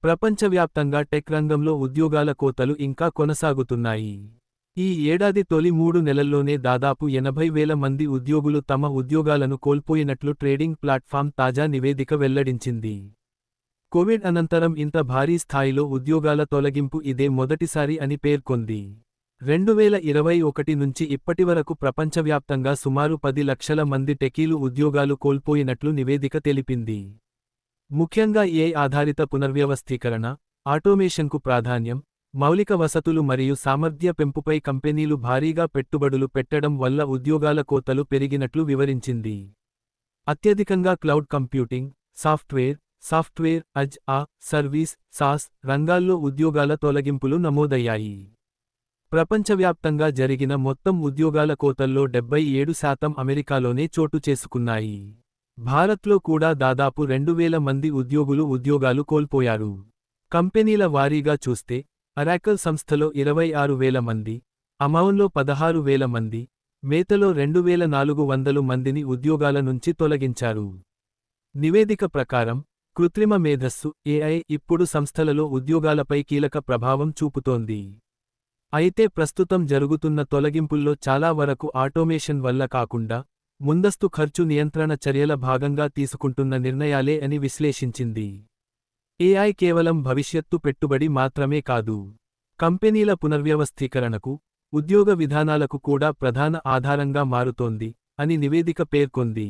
ప్రపంచవ్యాప్తంగా టెక్ రంగంలో ఉద్యోగాల కోతలు ఇంకా కొనసాగుతున్నాయి. ఈ ఏడాది తొలి 3 నెలల్లోనే దాదాపు 80,000 మంది ఉద్యోగులు తమ ఉద్యోగాలను కోల్పోయినట్లు ట్రేడింగ్ ప్లాట్ఫామ్ తాజా నివేదిక వెల్లడించింది. కోవిడ్ అనంతరం ఇంత భారీ స్థాయిలో ఉద్యోగాల తొలగింపు ఇదే మొదటిసారి అని పేర్కొంది. 2021 నుంచి ఇప్పటివరకు ప్రపంచవ్యాప్తంగా సుమారు 10 లక్షల మంది టెకీలు ఉద్యోగాలు కోల్పోయినట్లు నివేదిక తెలిపింది. ముఖ్యంగా ఏఐ ఆధారిత పునర్వ్యవస్థీకరణ, ఆటోమేషన్కు ప్రాధాన్యం, మౌలిక వసతులు మరియు సామర్థ్య పెంపుపై కంపెనీలు భారీగా పెట్టుబడులు పెట్టడం వల్ల ఉద్యోగాల కోతలు పెరిగినట్లు వివరించింది. అత్యధికంగా cloud computing, software service sauce రంగాల్లో ఉద్యోగాల తొలగింపులు నమోదయ్యాయి. ప్రపంచవ్యాప్తంగా జరిగిన మొత్తం ఉద్యోగాల కోతల్లో 77% అమెరికాలోనే చోటు చేసుకున్నాయి. భారత్లో కూడా దాదాపు 2,000 మంది ఉద్యోగాలు కోల్పోయారు. కంపెనీల వారీగా చూస్తే అరాకల్ సంస్థలో 26,000 మంది, అమౌన్లో 16,000 మంది, మేతలో 2,400 మందిని ఉద్యోగాల నుంచి తొలగించారు. నివేదిక ప్రకారం, కృత్రిమ మేధస్సు ఏఐ ఇప్పుడు సంస్థలలో ఉద్యోగాలపై కీలక ప్రభావం చూపుతోంది. అయితే ప్రస్తుతం జరుగుతున్న తొలగింపుల్లో చాలా వరకు ఆటోమేషన్ వల్ల కాకుండా, ముందస్తు ఖర్చు నియంత్రణ చర్యల భాగంగా తీసుకుంటున్న నిర్ణయాలే అని విశ్లేషించింది. ఏఐ కేవలం భవిష్యత్తు పెట్టుబడి మాత్రమే కాదు, కంపెనీల పునర్వ్యవస్థీకరణకు, ఉద్యోగ విధానాలకు కూడా ప్రధాన ఆధారంగా మారుతోంది అని నివేదిక పేర్కొంది.